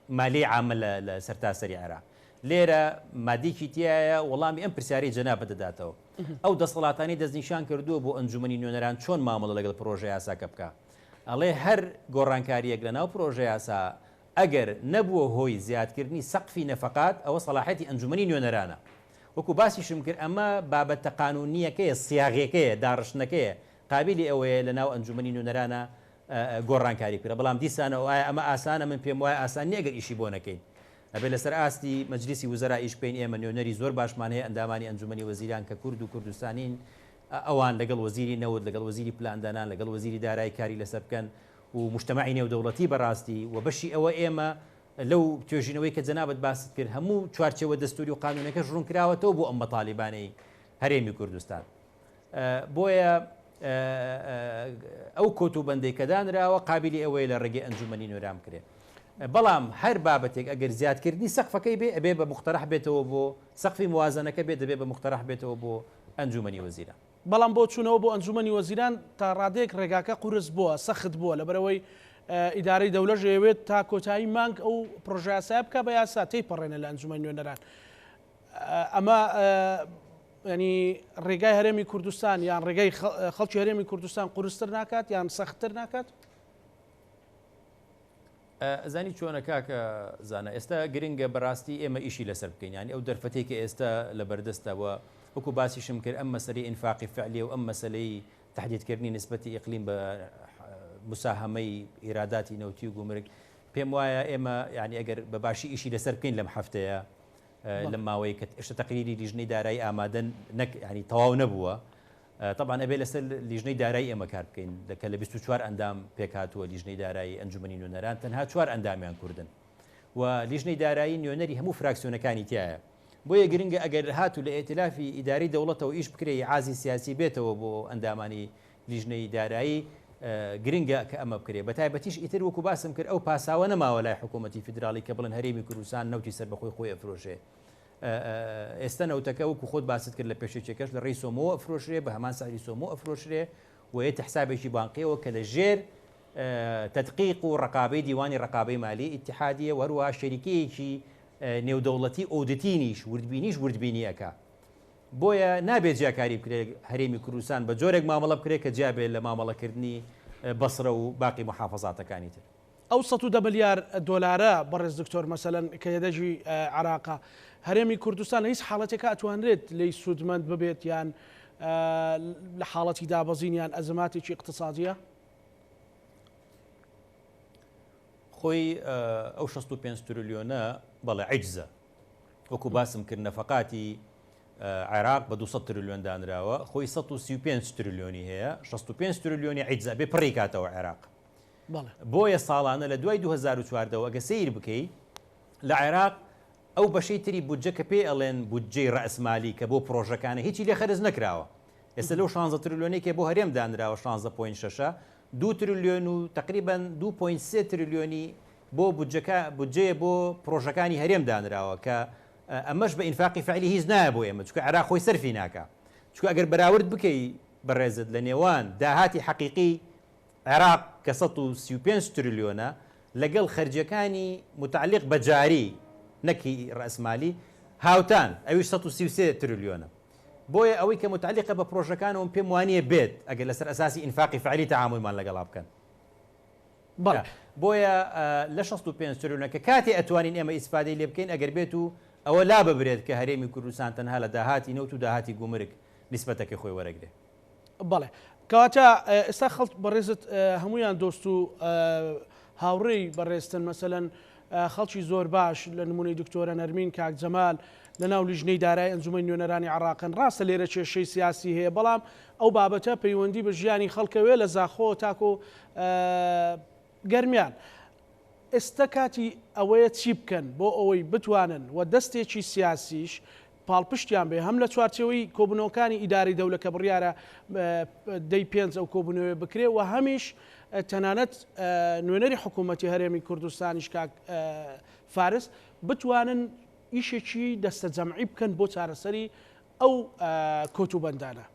Speaker 2: مالی عامە لە سەرتاسەری عێراق. لێرە مادێکی تایە وەڵامی ئەم پرسیارەی جەنابە دەداتەوە. ئەو دەسەڵاتانی دەستنیشان کردووە بۆ ئەنجومەنی نوێنەران چۆن مامەڵە لەگەڵ پرۆژە یاساکە بکە. ئەڵێ هەر گۆڕانکاریەک لە ناو پرۆژە یاسا ئەگەر نەبووە هۆی زیادکردنی سەقفی نەفەقات ئەوە سەلاحەتی ئەنجومەنی نوێنەرانە. وەکو باسیشم کرد ئەمە بابەتە قانونیەکەیە سیاغەکەیە داڕشتنەکەیە قابلی ئەوەیە لە ناو ئەنجومەنی نوێنەرانە گۆڕانکاری کرە. بەڵام دیسانە وایە ئەمە ئاسانە من پێم وایە ئاسان نیە ئەگەر ئیشی بۆ نەکەین. ئەبێ لەسەر ئاستی مەجلیسی وزەرا ئیش پێین ئێمە نوێنەری زۆر باشمان هەیە ئەندامانی ئەنجومەنی وەزیران کە کورد و کوردستانین ئەوان لەگەڵ وەزیری نەوت لەگەڵ وەزیری پلاندانان لەگەڵ وەزیری دارایی کاری لەسەر بکەن و مجتەمەعی نێودەوڵەتی بەڕاستی و بەشی ئەوە ئێمە لەو توێژینەوەی کە جەنابەت باست کرد هەموو چوارچەوە دەستوری و قانونەکەش ڕوونکراوەتەوە بۆ ئەم مەطالیبانەی هەرێمی کوردستان. بۆیە ئەو کۆتوبەندەی کە دانراوە قابلی ئەوەیە لە ڕێگەی ئەنجومەنی نوێرام کرێ. بەڵام هەر بابەتێک ئەگەر زیادکردنی سەقفەکەی بێ ئەبێ بە مختەرح بێتەوە بۆ سەقفی موازنەکە بێت دەبێت بە مختەرح بێتەوە بۆ ئەنجومەنی وەزیران.
Speaker 1: بەڵام بۆ چوونەوە بۆ ئەنجومەنی وەزیران تا ڕادەیەک ڕێگاکە قورس بووە سەخت بووە لەبەرەوەی ئیدارەی دەوڵەت ژەوێت تا کۆتایی مانگ ئەو پرۆژە یاسا بکە بە یاسا تێیپەڕێنە لە ئەنجومەنی نوێنەران. ئەمە ینی ڕێگای هەرێمی کوردستان یان ڕێگای خەڵکی هەرێمی کوردستان قورستر ناکات یان سەختتر ناکات؟
Speaker 2: زانی چۆنە کاکە زانە ئێستا گرنگە بەڕاستی ئێمە ئیشی لەسەر بکەین ینی ئەو دەرفەتێکی ئێستا لە بەردەستەوە وەکو باسیشم کرد ئەم مەسەلەی ئینفاقی فعلی و ئەم مەسەلەی تهدیدکردنی نسبەتی ئیقلیم بە مساهمەی ئیراداتی نەوتی و گومرگ پێم وایە ئێمە ینی ئەگەر بە باشی ئیشی لەسەر بکەین لەم هەفتەیە لەم ماوەی کە ئێشتا تەقریری لیژنەی دارایی ئامادەن ینی تەواو نەبووە. طبعا ئەبێ لەسەر لیژنەی دارایی ئێمە کار بکەین لەکە لە 24 ئەندام پێکهاتووە لیژنەی دارایی ئەنجومەنی نوێنەران تەنها 4 ئەندامیان کوردن و لیژنەی دارایی نوێنەری هەموو فراکسیۆنەکانی تایە. بۆیە گرنگە ئەگەر هاتوو لە ئێتلافی ئیداری دەوڵەتەوە ئیش بکرێ عازی سیاسی بێتەوە بۆ ئەندامانی لیژنەی دارایی گرنگە کە ئەمە بکرێ بە تایبەتیش ئیتر وەکو باسم کرد ئەو پاساوە نەماوە لای حکوومەتی فیدراڵی کە بڵن هەرێمی کوردستان نەوتی سەر بەخۆی خۆی ئەفرۆشێ. ئێستا نەوتەکە وەکو خۆت باست کرد لە پێشێکەکەش لە ڕێی سۆمۆ ئەفرۆشرێ بە هەمان ساری سۆمۆ ئەفرۆشرێ و یەت حسابێکی بانقیەوە کە لە ژێر تدقیق و ڕقابەی دیوانی ڕقابەی مالی ئیتحادیە وەروە شەریکەیەکی نێودەوڵەتی ئۆدتینیش وردبینیش وردبینیەکە. بۆیە نابێت جیاکاری بکرێت هەرێمی کوردستان بە جۆرێک مامەڵە بکرێت کە جیابێت لە مامەڵەکردنی بەسرە و باقی محافەزاتەکانی تر.
Speaker 1: ئەو 110 ملیار دۆلارە بەڕێز دکتۆر مەسەلەن کە یەدەژی عێراقا هەرێمی کوردستان لە هیچ حاڵەتێکە ئەتوانرێت لی سوودمەند ببێت یان لە حاڵەتی دابەزین یان ئەزماتێکی اقتصادیە؟
Speaker 2: خۆی ئەو 65 تریلیۆنە بەڵێ عیجزە وەکو باسم کرد نەفەقاتی عێراق بە 200 تریلیۆن دانراوە خۆی 135 تریلیۆنی هەیە 65 تریلیۆنی عیجزە بێ پڕی کاتەوە عێراق. بۆیە ساڵانە لە دوای 2014 ئەگە سیر بکەیت لە عێراق ئەو بەشەی تری بودجە کە پێ ئەڵێن بودجەی ڕەئسمالی کە بۆ پرۆژەکانە هیچی لێ خەرج نەکراوە. ئێستا لەو 16 تریلیۆنێکی بۆ هەرێم دانراوە 16.6 2 تریلیۆن و تقریبا 2.3 تریلیۆنی بۆ بودجەیە بۆ پرۆژەکانی هەرێم دانراوە کە ئەمەش بە ئینفاقی فعلی هیچ نایە بۆ ئێمە چونکە عێراق خۆی سەرفی ناکە. چونکە ئەگەر بەراورد بکەی بەڕێزت لە نێوان داهاتی حەقیقی عێراق کە 135 تریلیۆنە لەگەڵ خەرجەکانی متعلق بە جاری نەکی ڕەسمالی هاوتان ئەویش 133 تریلیۆنە. بۆیە ئەوەی کە متعلقە بە پرۆژەکانەوە پێم وانییە بێت ئەگەر لەسەر ئەساسی ئینفاقی فعلی تەعاملمان لەگەڵا بکەن. بۆیە لە 65 تریلیۆنەکە کاتێ ئەتوانین ئێمە ئیسفادەی لێ بکەین ئەگەر بێت و ئەوە لا ببرێت کە هەرێمی کوردستان تەنها لە داهاتی نەوت و داهاتی گومرگ نیسبەتەکەی خۆی وەرەگرێ.
Speaker 1: بەڵێ کەواتە ئێستا خەڵک بەڕێزت هەمویان دۆست و هاوڕێی بەڕێستن مەسەلەن خەڵکی زۆر باش لە نمونەی دکتۆرە نەرمین کاک جەمال لە ناو لیژنەی دارایی ئەنجومەنی نوێنەرانی عێراقن ڕاستە لێرە کێشەی سیاسی هەیە بەڵام ئەو بابەتە پەیوەندی بە ژیانی خەڵکەوێ لە زاخۆ تاکۆ گەرمیان. ئێستا کاتی ئەوەیە چی بکەن بۆ ئەوەی بتوانن و دەستێکی سیاسیش پاڵپشتیان بێ هەم لە چوارچەوەی کۆبنەوەکانی ئیداری دەوڵەت کە بڕیارە دەی پێنج ئەو کۆبنەوەی بکرێ و هەمیش تەنانەت نوێنەری حکوومەتی هەرێمی کوردستانیش کاک فارس بتوانن ئیشێکی دەستە جەمعی بکەن بۆ چارەسەری ئەو کۆتوبەندانە.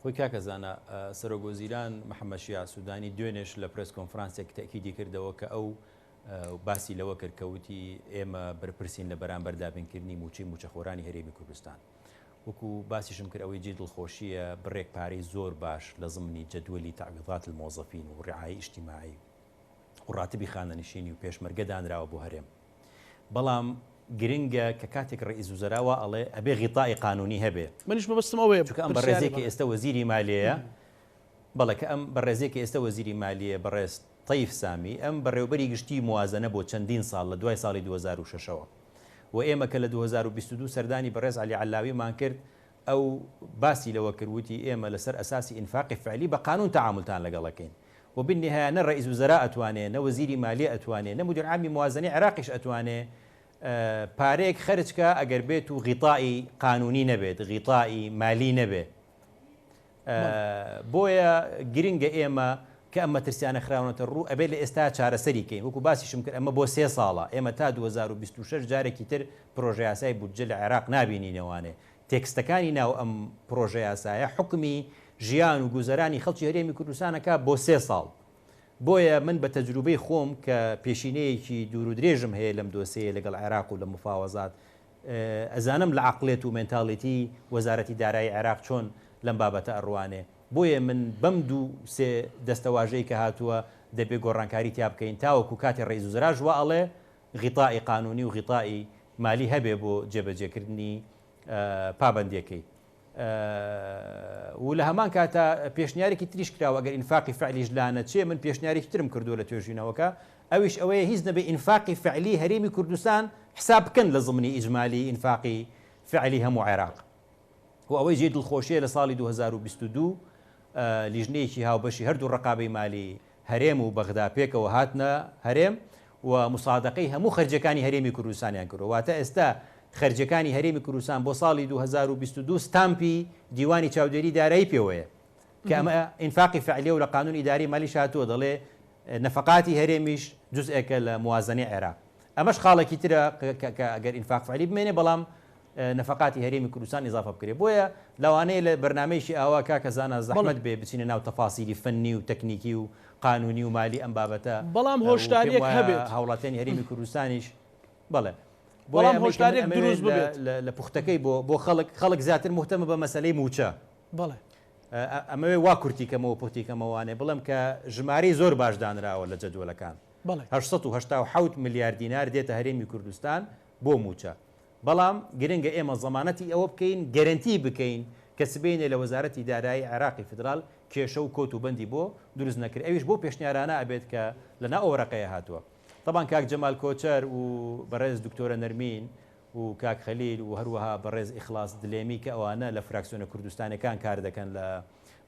Speaker 2: خۆی کاکەزانە سەرۆگۆزیران محەممەد شیع سوودانی دوێنێش لە پرس کۆنفرانسێک تەکیدی کردەوە کە ئەو باسی لەوە کردکەوتی ئێمە بەرپرسین لە بەرامبەر دابینکردنی موچەی موچەخۆرانی هەرێمی کوردستان. وەکو باسیشم کرد ئەوەی جێ دڵخۆشیە بڕێک پارەی زۆر باش لە زمانی جەدوەلی تعویضات المۆزەفین و ڕعایی ئیجتیماعی و ڕاتبی خانەنشینی و پێشمەرگە دانراوە بۆ هەرێم. بەڵام گرنگە کە کاتێک ڕئیس وزەراوە ئەڵێ ئەبێ غیتای قانونی هەبێ.
Speaker 1: منیش بەبستم ئەوەیە
Speaker 2: چونکە ئەم بەڕێزێکی ئێستا وەزیری مالیەیە بەڵێ کە ئەم بەڕێزێکی ئێستا وەزیری مالیە بەڕێز طیف سامی ئەم بەڕێوبەری گشتی موازنە بۆ چەندین ساڵ لە دوای ساڵی 2006ەوە و ئێمە کە لە 2022 سەردانی بەڕێز عەلی عەلاویمان کرد ئەو باسی لەوە کردوتی ئێمە لەسەر ئەساسی ئینفاقی فعلی بە قانون تەعاملتان لەگەڵەکەین وبالنهاية نە ڕئیس وزراء ئەتوانێ، نە وەزیری مالیە ئەتوانێ، نە مدیر عامی موازنەی عێراقیش ئەتوانێ پارەیەک خەرجکە ئەگەر بێت و غیتائی قانونی نەبێت، غیتائی مالی نەبێت. بۆیە گرنگە ئێمە کە ئەم مەترسیانە خراونەتە ڕوو ئەبێت لە ئێستا چارەسەریکەین. وەکو باسیشم کرد ئەمە بۆ 3 ساڵە، ئێمە تا 2026 جارێکی تر پرۆژە یاسای بودجە لە عێراق نابینینەوانێ. تێکستەکانی ناو ئەم پرۆژە یاسایە حکمی ژیان و گوزەرانی خەڵکی هەرێمی کوردستانەکە بۆ 3 ساڵ. بۆیە من بە تەجروبەی خۆم کە پێشینەیەکی دوور و درێژم هەیە لەم دۆسەیە لەگەڵ عێراق و لە مفاوەزات، ئەزانم لە عەقڵێت و مێنتاڵیتی وەزارەتی دارایی عێراق چۆن لەم بابەتە ئەڕوانێ. بۆیە من بەم 2-3 دەستەواژەی کە هاتووە دەبێ گۆڕانکاری تیا بکەین تاوەکو کاتی ڕئیس وزرا ژوا ئەڵێ غیتائی قانونی و غیتائی مالی هەبێ بۆ جێبەجێکردنی پابەندیەکەی. و لە هەمان کاتە پێشنیارێکی تریش کراوە ئەگەر ئینفاقی فعلیش لانە چێ، من پێشنیارێکی ترم کردو لە توێژینەوەکە، ئەویش ئەوەیە هیچ نەبێ ئینفاقی فعلی هەرێمی کوردستان حساب بکەن لە زمانی ئیجمالی ئینفاقی فعلی هەموو عێراق. و ئەوەی جێ دڵخۆشیە لە ساڵی 2022 لیژنەیەکی هاوبەشی هەردوو ڕقابەی مالی هەرێم و بەغدا پێکەوە هاتنە هەرێم و مساعدەقەی هەموو خەرجەکانی هەرێمی کوردستانیان کردو. واتە ئێستا خەرجەکانی هەرێمی کوردستان بۆ ساڵی 2022 ستامپی دیوانی چاودێری دارایی پێوەیە کە ئەمە ئینفاقی فعلیە و لە قانون ئیداری مالی هاتووە دەڵێ نەفەقاتی هەرێمیش جزئێکە لە موازنەی عێراق. ئەمەش خاڵێکی ترە کە ئەگەر ئینفاق فعلی بمێنێ بەڵام نەفەقاتی هەرێمی کوردستان ئیزافە بکرێت. بۆیە لەوانەیە لە بەرنامەیەکی ئاوا کاکەزانە زەحمەت بێ بچینە ناو تەفاسیلی فەنی و تەکنیکی و قانونی و مالی ئەم بابەتە،
Speaker 1: بەڵام هۆشداریەک هەبێت
Speaker 2: هاوڵاتیانی هەرێمی کوردستانیش بەڵێ
Speaker 1: بەڵام هۆشدارێک دروست ببێت
Speaker 2: لە پوختەکەی بۆ خەڵک زیاتر مهتەمە بە مەسەلەی موچە.
Speaker 1: بەڵێ
Speaker 2: ئەمەوێ وا کورتیکەمەوە پوختیکەمەوانێ بڵم کە ژمارەی زۆر باش دانراوە لە جەدوەلەکان. 887 میلیارد دینار دێتە هەرێمی کوردستان بۆ موچە. بەڵام گرنگە ئێمە زەمانەتی ئەوە بکەین گەرنتی بکەین کە سبەینێ لە وەزارەتی دارایی عێراقی فدرال کێشە و کۆت و بەندی بۆ دروست نەکرد. ئەویش بۆ پێشنیارانە ئەبێت کە لەنا ئەوڕقەیە هاتووە. طبعا کاک جەمال کۆچەر و بەڕێز دکتۆرە نەرمین و کاک خەلیل و هەروەها بەڕێز ئیخلاس دلێمی کە ئەوانە لە فراکسیۆنە کوردستانەکان کار دەکەن لە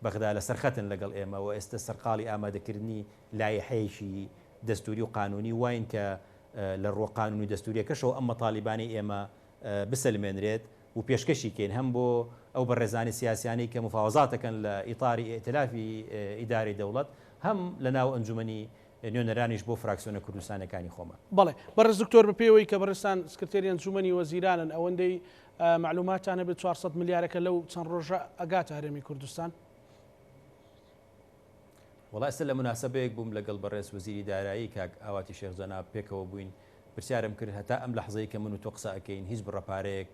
Speaker 2: بەغدا لە سەرخەتن لەگەڵ ئێمە و ئێستا سەرقاڵی ئامادەکردنی لایحەیەکی دەستوری و قانونی واین کە لە ڕۆ قانونی دەستوریەکەشەوە ئەم مەطالیبانی ئێمە بسلمێنرێت و پێشکەشی کەین هەم بۆ ئەو بەڕێزانی سیاسیانی کە مفاوەزاتەکەن لە ئیطاری ئێتلافی ئیداری دەوڵەت هەم لە ناو ئەنجومەنی نوێنەرانیش بۆ فراکسیۆنە کوردستانەکانی خۆمە.
Speaker 1: بەڵێ بەڕێز دکتۆر بەپێوەی کە بەڕێستان سکرتێری ئەنجومەنی وەزیرانن ئەوەندەی معلوماتانە بێت 400 میلیارەکە لەو چەند ڕۆژە ئەگاتە هەرێمی کوردستان.
Speaker 2: وڵای ئێستا لە مناسبەیەک بووم لەگەڵ بەڕێز وەزیری دارایی کاک ئاواتی شێخ جەناب پێکەوە بووین، پرسیارم کرد هەتا ئەم لەحظەیە کە من و تۆ قسە ئەکەین هیچ بڕەپارەیەک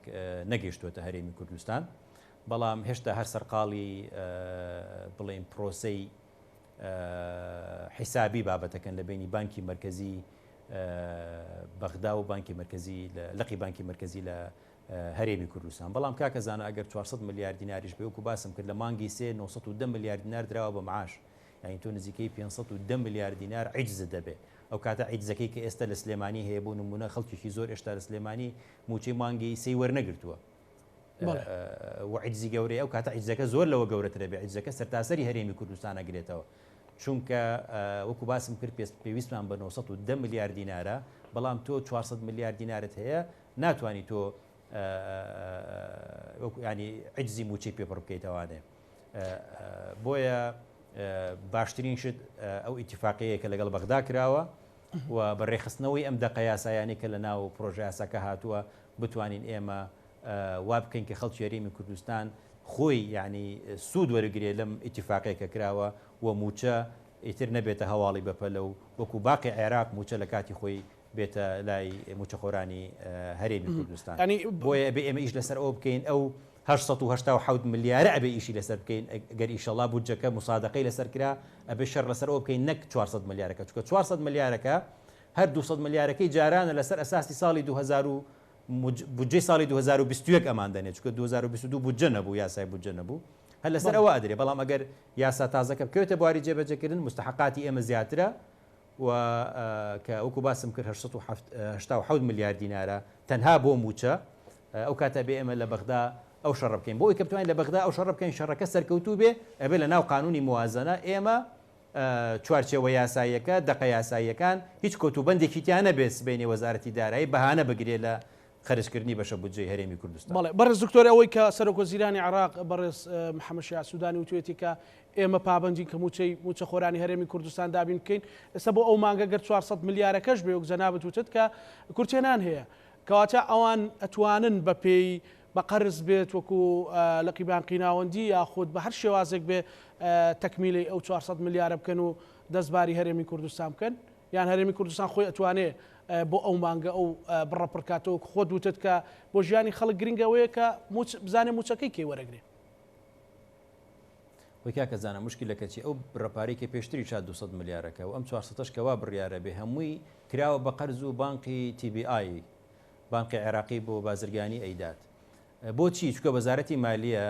Speaker 2: نەگەیشتووەتە هەرێمی کوردستان، بەڵام هێشتا هەر سەرقاڵی بڵێن پرۆسەی حیسابی بابەتەکەن لە بینی بانکی مرکزی بەغدا و بانکی مرکزی لەقی بانکی مرکزی لە هەرێمی کوردستان. بەڵام کاکەزانە ئەگەر 400 میلیارد دیناریش بێ وەکو باسم کرد لە مانگی 910 میلیارد دینار دراوە بە معاش، یعنی تۆ نزیکەی 510 میلیارد دینار عیجز دەبێ. ئەو کاتە عیجزەکەی کە ئێستا لە سلێمانی هەیە بۆ نمونە خەڵکیی زۆر ئێشتا لە سلێمانی موچەی مانگی سی وەرنەگرتووە و عیجزی گەورەیە، ئەو کاتە عیجزەکە زۆر لەوە گەورەترە بێ، عیجزەکە سەرتاسەری هەرێمی کوردستان ئەگرێتەوە، چونکە وەکو باسم کرد پێویستمان بە 910 میلیارد دینارە، بەڵام تۆ 400 میلیارد دینارت هەیە ناتوانانی تۆ ینی عیجزی موچەی پێپڕ بکەیتەوانێ. بۆیە باشترین شت ئەو ئیتیفاقیەیە کە لەگەڵ بەغدا کراوە و بەڕێخستنەوەی ئەم دەقە یاسایانی کە لە ناو پرۆژە یاساکە هاتووە بتوانین ئێمە وا بکەین کە خەڵکی هەرێمی کوردستان خۆی یعنی سوود وەرگێ لەم ئیتیفاقیە کە کراوە و موچە ئیتر نەبێتە هەواڵی بەپەلە و وەکو باقی عێراق موچە لە کاتی خۆی بێتە لای موچەخۆرانی هەرێمی کوردستان. بۆیە بێ ئێمە ئیش لەسەر ئەو بکەین ئەو 887 میلیارە ئەبێ ئیشی لەسەر بکەین ئەگەر ئیشەڵا بودجەکە مساعدەقەی لەسەر کرا ئەبێ شەڕ لەسەر ئەو بکەین نەک 400 میلیارەکە، چونکە 400 میلیارەکە هەر 200 میلیارەکەی جارانە لەسەر ئەساسی ساڵی 2000 بودجەی ساڵی 2021 ئەمان دەنێت، چونکە 2022 بودجە نەبوو، یاسای بودجە نەبوو، هەر لەسەر ئەوە ئەدرێ. بەڵام ئەگەر یاسا تازەکە بکەوێتە بواری جێبەجێکردن مستحقاتی ئێمە زیاترە و کە وەکو باسم کرد 887 میلیارد دینارە تەنها بۆ موچە، ئەو کاتە بێ ئێمە لە بەغدا ئەو شەڕ بکەین. بۆی کە بتوانین لە بەغدا ئەو شەڕ بکەین شەڕەکە سەرکەوتوو بێ ئەبێ لە ناو قانونی موازنە ئێمە چوارچێوە یاساییەکە دەقە یاساییەکان هیچ کۆتوبندێکی تیان نەبێت بینی وەزارەتی دارایی بەهانە بگرێ لە خەرجکردنی بەشە بودجەی هەرێمی کوردستان.
Speaker 1: بەڵێ بەڕێز دکتۆر ئەوەی کە سەرۆکوەزیرانی عێراق بەڕێز محەممەد شیع سوودانی وتوێتی کە ئێمە پابندی کە موچە خۆرانی هەرێمی کوردستان دابین بکەین ئێستا بۆ ئەو مانگە گەر 400 میلیارەکەش بێ و جەنابەت وتت کە کورتێنان هەیە کەواتە ئەوان ئەتوانن بە پێی بە قەرز بێت وەکو لە قیبان قیناوەندی یاخود بە هەر شێوازێک بێ تەکمیلی ئەو 400 میلیارە بکەن و دەستباری هەرێمی کوردستان بکەن یان هەرێمی کوردستان خۆی ئەتوانێ بۆ ئەو مانگە ئەو بڕەپڕکاتەوە خۆت وتت کە بۆ ژیانی خەڵک گرنگەوەیە کە بزانێ موچەکەی کێ وەرەگرێ.
Speaker 2: وەکیا کەزانە مشکلەکەچی ئەو ڕپارێکی پێشتری 200 میلیارەکە و ئەم 400ش کەوا بڕیارە بێ هەمووی کراوە بە قەرز و بانقی TBI بانقی عێراقی بۆ بازرگانی ئەیدات. بۆچی چکە وەزارەتی مالیە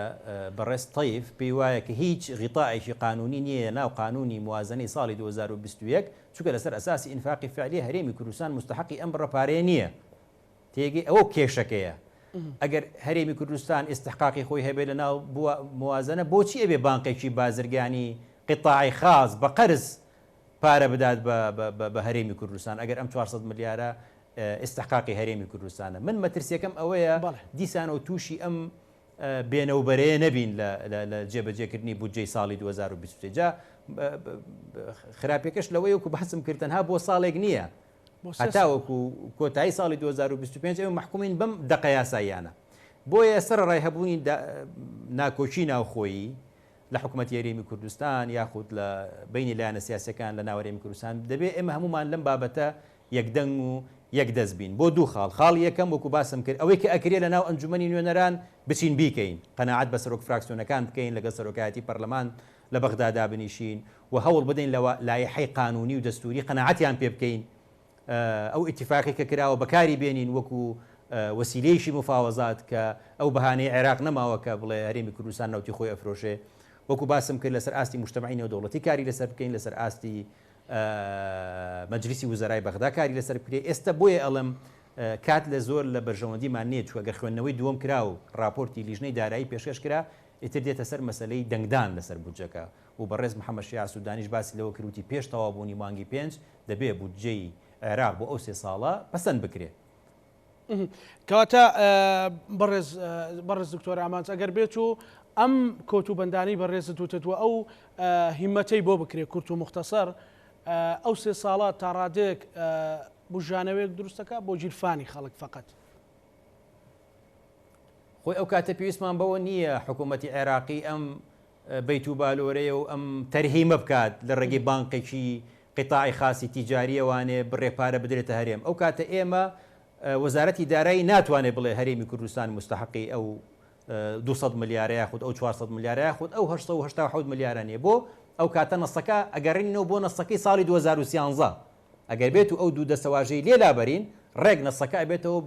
Speaker 2: بەڕێز تەیف پێی وایە کە هیچ غیتاایشی قانونی نییە ناو قانونی موازنەی ساڵی 2021 چکە لەسەر ئەساسی ئینفاقی فعلی هەرێمی کوردستان مستحقی ئەم ڕپارەیە نییە. تێگەی ئەوە کێشەکەیە. ئەگەر هەرێمی کوردستان ئستحقاقی خۆی هەبێت لە ناو موازنە بۆچی ئەبێ بانقێکی بازرگانی قیتاعی خاص بە قەرز پارە بدات بە هەرێمی کوردستان ئەگەر ئەم 400 میلیارە ئستحقاقی هەرێمی کوردستانە. من مەترسیەکەم ئەوەیە دیسانەوە تووشی ئەم بێنەوبەرەیە نەبین لە جێبەجێکردنی بودجەی ساڵی 2023 جا خراپێکەش لەوەی وەکو بەحسم کردنها بۆ ساڵێک نییە هەتا وەکو کۆتایی ساڵی 2025 ئەوە محکومین بەم دەقە یاساییانە. بۆیە سەر ڕای هەبوونی ناکۆچی ناوخۆیی لە حکوومەتی هەرێمی کوردستان یاخود لە بینی لایەنە سیاسەکان لە ناو هەرێمی کوردستان دەبێت ئێمە هەمومان لەم بابەتە یەکدەنگ و یەک دەست بین بۆ دوو خاڵی یەکەم وەکو باسم کرد ئەوەی کە ئەکرێ لە ناو ئەنجومەنی نوێنەران بچین بیکەین قەناعەت بە سەرۆک فراکسیۆنەکان بکەین لەگەڵ سەرۆکایەتی پەرلەمان لە بەغدادا بنیشین و هەوڵ بدەین لە لایحەی قانونی و دەستوری قەناعەتیان پێ بکەین ئەو ئیتیفاقی کە کراوە بەکاری بێنین وەکو وەسیلەیەکی مفاوەزات کە ئەو بەهانەی عێراق نەماوە کە بڵێ هەرێمی کوردستان ناوتی خۆی ئەفرۆشێ وەکو باسم کرد لەسەر ئاستی مجتەمەعی نێودەوڵەتی کاری لەسەر بکەین لەسەر ئاستی مەجلیسی وزەرای بەغدا کاری لەسەر بکرێ. ئێستا بۆیە ئەڵم کات لە زۆر لە بەرژەوەندیمان نییە چوە گە خوێندنەوەی دووەم کرا و راپۆرتی لیژنەی دارایی پێشکەش کرا ئیتر دێتە سەر مەسلەی دەنگدان لەسەر بودجەکە و بەڕێز محەممەد شیع سوودانیش باسی لەوە کروتی پێش تەوابوونی مانگی 5 دەبێ بودجەی عێراق بۆ ئەو 3 ساڵە پەسەند بکرێ.
Speaker 1: کەواتە بەڕێز دکتۆر ئامانچ ئەگەر بێت و ئەم کۆتوبەندانی بەڕێزت وتتوە ئەو هیمەتەی بۆ بکرێ کورت و مختصر ئەو 3 ساڵات تا ڕادێک بژانەوەیەک دروستەکە بۆ جیرفانی خەڵک فقط.
Speaker 2: خۆی ئەو کاتە پێویستمان بەوە نییە حکوومەتی عێراقی ئەم بەیت و بالۆرەیە و ئەم تەرهیمە بکات لە ڕێگەی بانقێکی قیتاعی خاصی تیجاریەوانێ بڕێپارە بدرێتە هەرێم. ئەو کاتە ئێمە وەزارەتی دارایی ناتوانێت بڵێ هەرێمی کوردستان مستحقی ئەو 200 میلیارە یاخود ئەو 400 میلیارە یاخود ئەو 887 میلیارانێ بۆ ئەو کاتە نەسەکە ئەگەڕینەوە بۆ نەسەکەی ساڵی 2013 ئەگەر بێت و ئەو دوو دەسەواژەی لێلابەرین ڕێک نەسەکە بێتەوە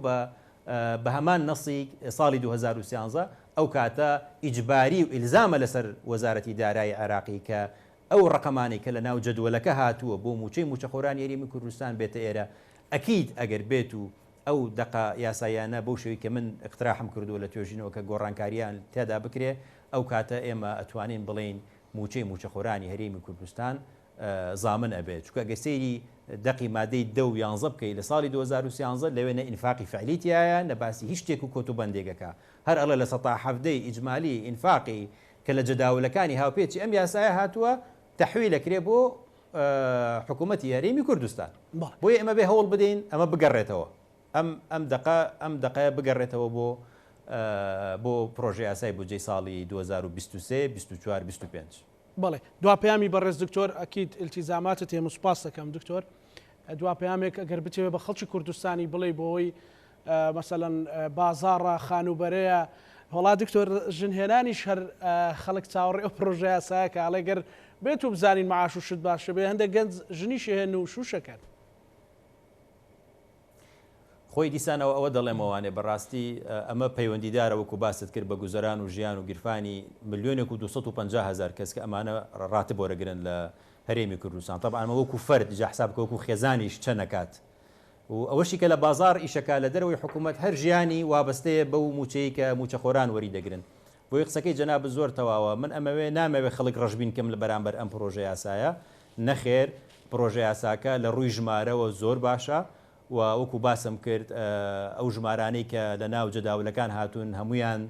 Speaker 2: بە هەمان نەسی ساڵی 2013 ئەو کاتە ئیجباری و ئیلزامە لەسەر وەزارەتی دارایی عێراقی کە ئەو ڕقەمانی کە لە ناو جەدوەلەکە هاتووە بۆ موچەی موچەخۆرانی هەرێمی کوردستان بێتە ئێرە ئەکید ئەگەر بێت و ئەو دەقە یاسایانە بەو شێوی کە من اقتراحم کردووە لە توێژینەوە کە گۆڕانکاریان تێدا بکرێ ئەو کاتە ئێمە ئەتوانین بڵین موچەی موچەخۆرانی هەرێمی کوردستان زامن ئەبێت چکە گە سەیری دەقی مادەی 10 و 11 بکەی لە ساڵی 2013 لەوێنە ئینفاقی فعلیتیایە نەباسی هیچ شتێک و کۆتوبەندێکەکە هەر ئەڵە لە سەتا حەفدەی ئیجمالی ئینفاقی کە لە جەداولەکانی هاوپێچی ئەم یاسایە هاتووە تەحویلەکرێ بۆ حکوومەتی هەرێمی کوردستان. بۆیە ئەمە بێ هەوڵ بدەین ئەمە بگەڕێتەوە ئەم دقەیە بگەڕێتەوە بۆ پرۆژه یاسای بودجەی ساڵی 2023 24 25.
Speaker 1: بەڵێ دوا پەیامی بەڕێز دکتۆر ئەکید ئیلتیزاماتت هەیە سوپاس دەکەم دکتۆر دوا پەیامێک ئەگەر بچێت بە خەڵکی کوردستانی بڵێ بۆەوەی مەسەلەن بازاڕە خانوبەرەیە هەڵا دکتۆر ژنهێنانیش هەر خەڵک چاوەڕێ ئەو پرۆژە یاسایەکە ئەڵێگەر بێت و بزانین معاش و شت باشە بێ هەندێک گەنج ژنیشی هێن و شوشەکەن.
Speaker 2: خۆی دیسانەوە ئەوە دەڵێمەوانێ بەڕاستی ئەمە پەیوەندیدارە وەکو باست کرد بە گوزەران و ژیان و گیرفانی 1,250,000 کەس کە ئەمانە ڕاتب وەرەگرن لە هەرێمی کوردستان. طبعا ئەمە وەکو فەرد جا حساب بکە وەکو خێزانیش چە نەکات و ئەوەشی کە لە بازار ئیشەکە لە دەرەوەی حکوومەت هەر ژیانی وابەستەیە بەو موچەی کە موچەخۆران وەری دەگرن. بۆی قسەکەی جەناب زۆر تەواوە من ئەمەوێ نامەوێ خەڵک ڕەشبین کەم لە بەرامبەر ئەم پرۆژە یاسایە نەخێر پرۆژه یاساکە لە ڕووی ژمارەوە زۆر باشە و وەکو باسم کرد ئەو ژمارانەی کە لە ناو جەداولەکان هاتوون هەمویان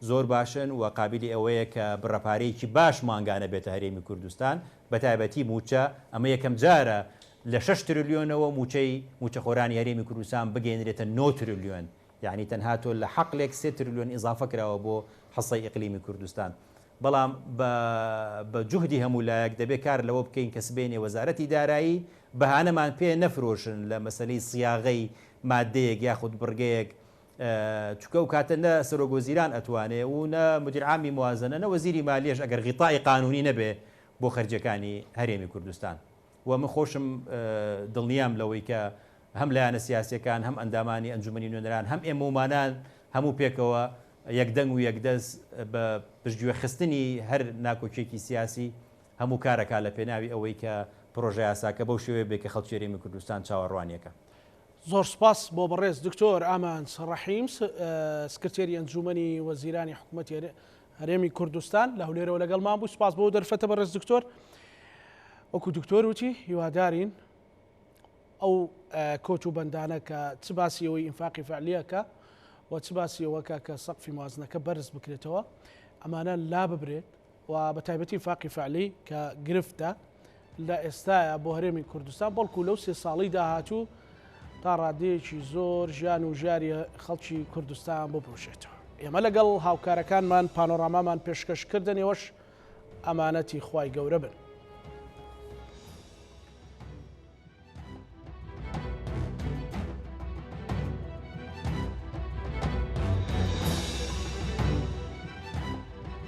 Speaker 2: زۆر باشن و قابلی ئەوەیە کە بڕەپارەیەکی باش ماگانە بێتە هەرێمی کوردستان بە تایبەتی موچە ئەمە یەکەم جارە لە 6 تریلیۆنەوە موچەخۆرانی هەرێمی کوردستان بگەێنرێتە 9 تریلیۆن یعنی تەنها تۆ لە حەقلێک 3 تریلیۆن ئیزافە کراوە بۆ حەسەی ئیقلیمی کوردستان بەڵام بە جوهدی هەموو لایەک دەبێت کار لەوە بکەین کە سبێنێ وەزارەتی دارایی بەهانەمان پێ نەفرۆشن لە مەسلەی سیاغەی مادەیەک یاخود بڕگەیەک چکە و کاتە نە سەرۆگۆزیران ئەتوانێ و نە مدیر عامی موازنە نە وەزیری مالیەش ئەگەر غیتای قانونی نەبێ بۆ خەرجەکانی هەرێمی کوردستان و من خۆشم دڵنیام لەوەی کە هەم لایەنە سیاسیەکان هەم ئەندامانی ئەنجومەنی نوێنەران هەم ئێمە ومانان هەموو پێکەوە یەکدەنگ و یەکدەست بە پشتگوێ خستنی هەر ناکۆچێکی سیاسی هەموو کارەکە لە پێناوی ئەوەی کە پرۆژه یاساکە بەو شێوەیە بێ کە خەڵکی هەرێمی کوردستان چاوەڕوانیەکە.
Speaker 1: زۆر سپاس بۆ بەڕێز دکتۆر ئامان سەڕەحیم سکرتێری ئەنجومەنی وەزیرانی حکوومەتی هەرێمی کوردستان لە هەولێرەوە لەگەڵمان بوو. سپاس بۆ دەرفەتە بەڕێز دکتۆر. وەکو دکتۆر وتی هیوادارین ئەو کۆچ و بەندانە کە چ باسیەوەی ئینفاقی فعلیەکە و چ باسیەوەکە کە سەقفی موازنەکە بەرز بکرێتەوە ئەمانە لا ببرێت و بە تایبەتی ئینفاقی فعلی کە گرفتە لە ئێستاە بۆ هەرێمی کوردستان بەڵکو لەو 3 ساڵی داهاتوو تا ڕادەیەکی زۆر ژیان و ژیاری خەڵکی کوردستان بپۆشێتەوە. ئێمە لەگەڵ هاوکارەکانمان پانۆرامامان پێشکەشکردن ئێوەش ئەمانەتی خوای گەورە بن.